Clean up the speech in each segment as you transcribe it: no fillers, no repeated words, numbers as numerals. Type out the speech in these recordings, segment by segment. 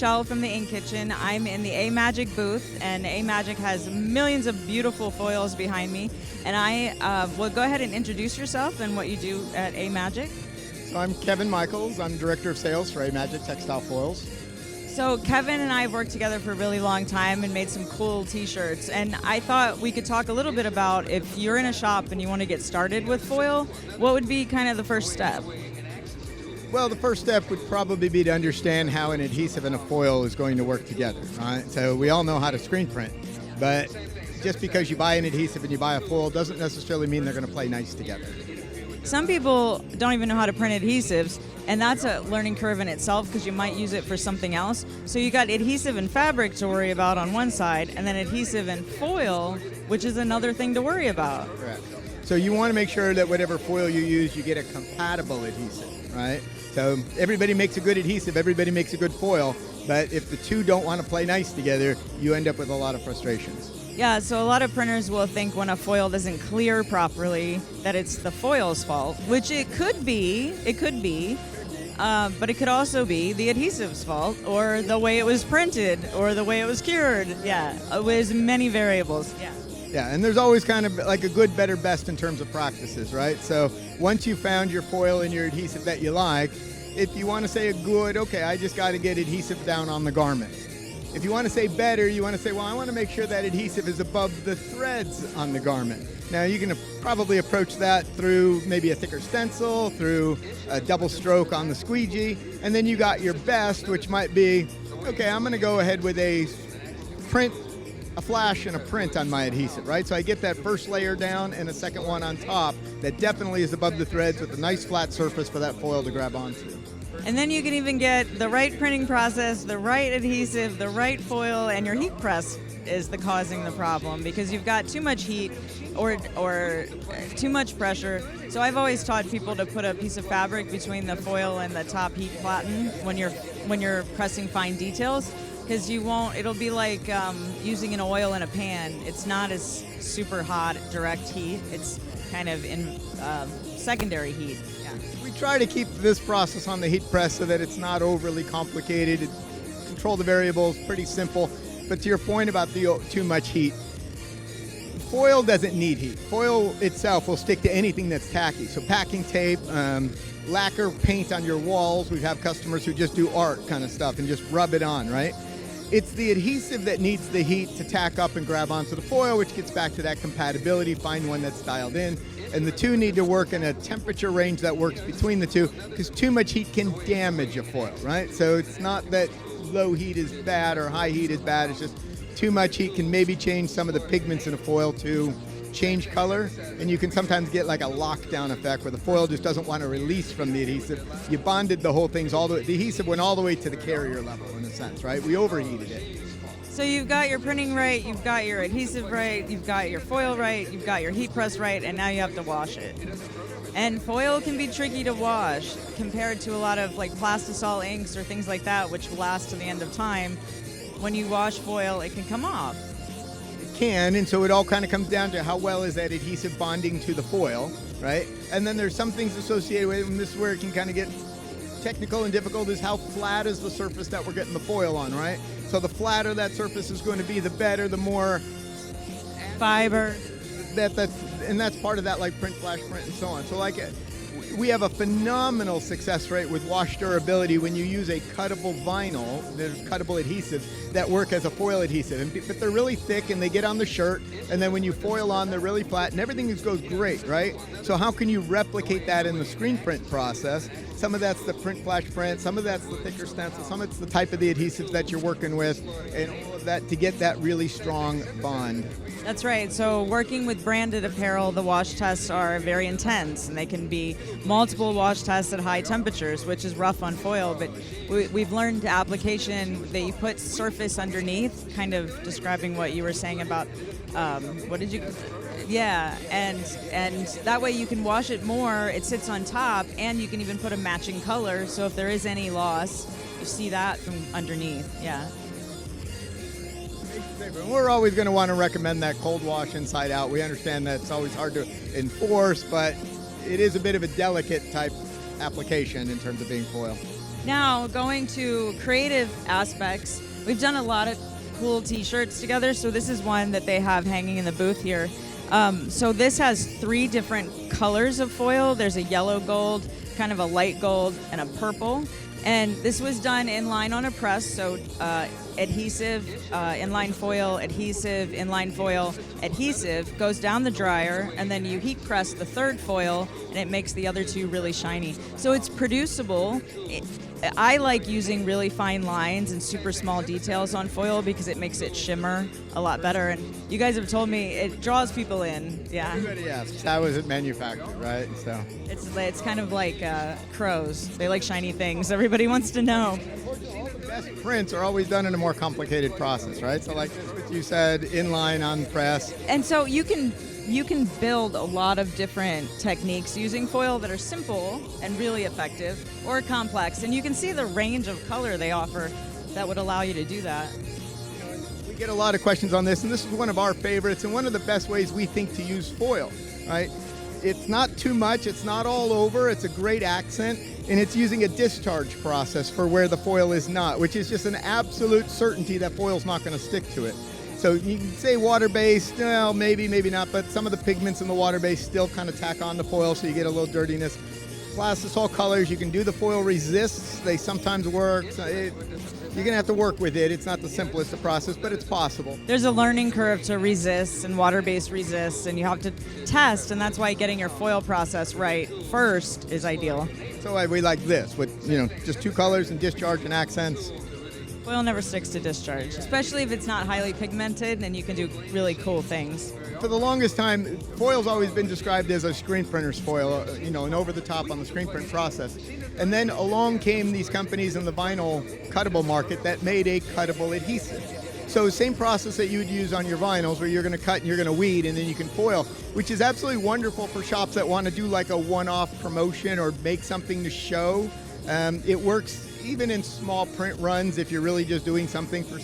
Michelle from the Ink Kitchen. I'm in the A.Magic booth, and A.Magic has millions of beautiful foils behind me. And I will go ahead and introduce yourself and what you do at A.Magic. So I'm Kevin Michaels. I'm Director of Sales for A.Magic Textile Foils. So Kevin and I have worked together for a really long time and made some cool t-shirts. And I thought we could talk a little bit about if you're in a shop and you want to get started with foil, what would be kind of the first step? Well, the first step would probably be to understand how an adhesive and a foil is going to work together. Right? So we all know how to screen print, but just because you buy an adhesive and you buy a foil doesn't necessarily mean they're going to play nice together. Some people don't even know how to print adhesives, and that's a learning curve in itself because you might use it for something else. So you got adhesive and fabric to worry about on one side, and then adhesive and foil, which is another thing to worry about. Correct. So you want to make sure that whatever foil you use, you get a compatible adhesive, right? So everybody makes a good adhesive, everybody makes a good foil, but if the two don't want to play nice together, you end up with a lot of frustrations. Yeah, so a lot of printers will think when a foil doesn't clear properly that it's the foil's fault, which it could be, but it could also be the adhesive's fault, or the way it was printed, or the way it was cured. Yeah, it was many variables. Yeah. Yeah, and there's always kind of like a good, better, best in terms of practices, right? So once you found your foil and your adhesive that you like, if you want to say a good, okay, I just got to get adhesive down on the garment. If you want to say better, you want to say, well, I want to make sure that adhesive is above the threads on the garment. Now, you can probably approach that through maybe a thicker stencil, through a double stroke on the squeegee, and then you got your best, which might be, okay, I'm going to go ahead with a flash and a print on my adhesive, right? So I get that first layer down and a second one on top that definitely is above the threads with a nice flat surface for that foil to grab onto. And then you can even get the right printing process, the right adhesive, the right foil, and your heat press is causing the problem because you've got too much heat or too much pressure. So I've always taught people to put a piece of fabric between the foil and the top heat platen when you're pressing fine details, because it'll be like using an oil in a pan. It's not as super hot direct heat. It's kind of in secondary heat. Yeah. We try to keep this process on the heat press so that it's not overly complicated. Control the variables, pretty simple. But to your point about the too much heat, foil doesn't need heat. Foil itself will stick to anything that's tacky. So packing tape, lacquer, paint on your walls. We have customers who just do art kind of stuff and just rub it on, right? It's the adhesive that needs the heat to tack up and grab onto the foil, which gets back to that compatibility, find one that's dialed in. And the two need to work in a temperature range that works between the two, because too much heat can damage a foil, right? So it's not that low heat is bad or high heat is bad, it's just too much heat can maybe change some of the pigments in a foil to change color, and you can sometimes get like a lockdown effect where the foil just doesn't want to release from the adhesive. You bonded the whole thing, the adhesive went all the way to the carrier level in a sense, right? We overheated it. So you've got your printing right, you've got your adhesive right, you've got your foil right, you've got your heat press right, and now you have to wash it. And foil can be tricky to wash compared to a lot of like plastisol inks or things like that, which last to the end of time. When you wash foil, it can come off. It can, and so it all kind of comes down to how well is that adhesive bonding to the foil, right? And then there's some things associated with it, and this is where it can kind of get technical and difficult, is how flat is the surface that we're getting the foil on, right? So the flatter that surface is going to be, the better, the more fiber. And that's part of that, like print, flash print, and so on. So like we have a phenomenal success rate with wash durability when you use a cuttable vinyl. There's cuttable adhesives that work as a foil adhesive, but they're really thick and they get on the shirt, and then when you foil on, they're really flat, and everything just goes great, right? So how can you replicate that in the screen print process? Some of that's the print, flash print, some of that's the thicker stencil, some of it's the type of the adhesives that you're working with, and all of that to get that really strong bond. That's right. So working with branded apparel, the wash tests are very intense, and they can be multiple wash tests at high temperatures, which is rough on foil. But we've learned application that you put surface underneath, kind of describing what you were saying about, what did you... Yeah, and that way you can wash it more, it sits on top, and you can even put a matching color, so if there is any loss, you see that from underneath, yeah. We're always going to want to recommend that cold wash inside out. We understand that it's always hard to enforce, but it is a bit of a delicate type application in terms of being foil. Now, going to creative aspects, we've done a lot of cool t-shirts together. So this is one that they have hanging in the booth here. So this has 3 different colors of foil. There's a yellow gold, kind of a light gold, and a purple. And this was done inline on a press, so adhesive, inline foil, adhesive, inline foil, adhesive goes down the dryer, and then you heat press the 3rd foil, and it makes the other 2 really shiny. So it's producible. I like using really fine lines and super small details on foil because it makes it shimmer a lot better. And you guys have told me it draws people in. Yeah. Everybody asks, how is it manufactured, right? So it's kind of like crows. They like shiny things. Everybody wants to know. all the best prints are always done in a more complicated process, right? So like what you said, inline on press. And so you can build a lot of different techniques using foil that are simple and really effective, or complex. And you can see the range of color they offer that would allow you to do that. We get a lot of questions on this, and this is one of our favorites and one of the best ways we think to use foil, right? It's not too much, it's not all over, it's a great accent, and it's using a discharge process for where the foil is not, which is just an absolute certainty that foil's not going to stick to it. So you can say water-based, well, maybe, maybe not, but some of the pigments in the water-based still kind of tack on the foil, so you get a little dirtiness. Plastisol colors, you can do the foil resists. They sometimes work. So you're going to have to work with it. It's not the simplest of process, but it's possible. There's a learning curve to resist and water-based resists, and you have to test, and that's why getting your foil process right first is ideal. So we like this with, just 2 colors and discharge and accents. Foil never sticks to discharge, especially if it's not highly pigmented, and you can do really cool things. For the longest time, foil's always been described as a screen printer's foil, an over-the-top on the screen print process. And then along came these companies in the vinyl cuttable market that made a cuttable adhesive. So same process that you would use on your vinyls, where you're going to cut and you're going to weed and then you can foil, which is absolutely wonderful for shops that want to do like a one-off promotion or make something to show. It works even in small print runs if you're really just doing something for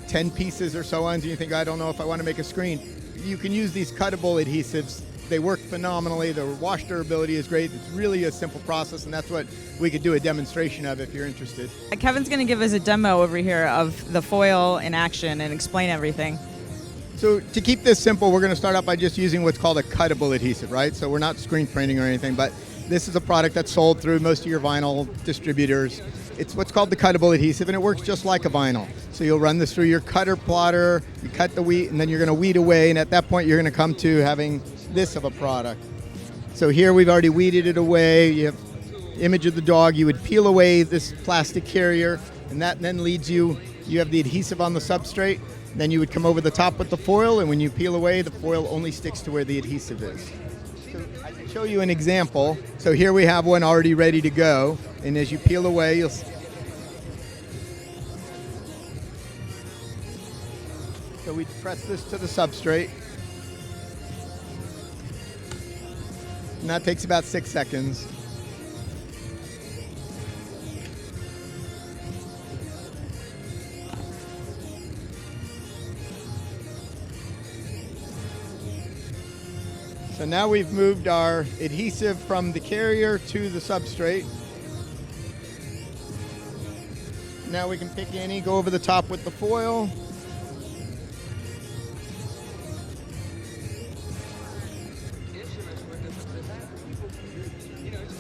10 pieces or so on, and you think, I don't know if I want to make a screen. You can use these cuttable adhesives. They work phenomenally. The wash durability is great. It's really a simple process, and that's what we could do a demonstration of if you're interested. Kevin's going to give us a demo over here of the foil in action and explain everything. So to keep this simple, we're going to start out by just using what's called a cuttable adhesive, right? So we're not screen printing or anything, but this is a product that's sold through most of your vinyl distributors. It's what's called the cuttable adhesive, and it works just like a vinyl. So you'll run this through your cutter plotter, you cut the wheat, and then you're going to weed away, and at that point you're going to come to having this of a product. So here we've already weeded it away. You have image of the dog. You would peel away this plastic carrier, and that then leads you have the adhesive on the substrate. Then you would come over the top with the foil, and when you peel away, the foil only sticks to where the adhesive is. So I can show you an example. So here we have one already ready to go, and as you peel away, you'll see. So we press this to the substrate, and that takes about 6 seconds. So now we've moved our adhesive from the carrier to the substrate. Now we can pick any, go over the top with the foil.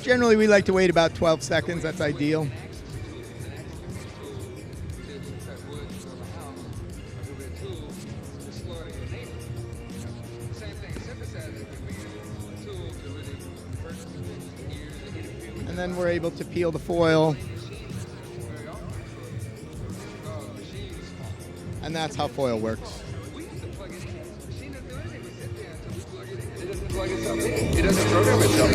Generally, we like to wait about 12 seconds. That's ideal. And then we're able to peel the foil. And that's how foil works. It doesn't program itself.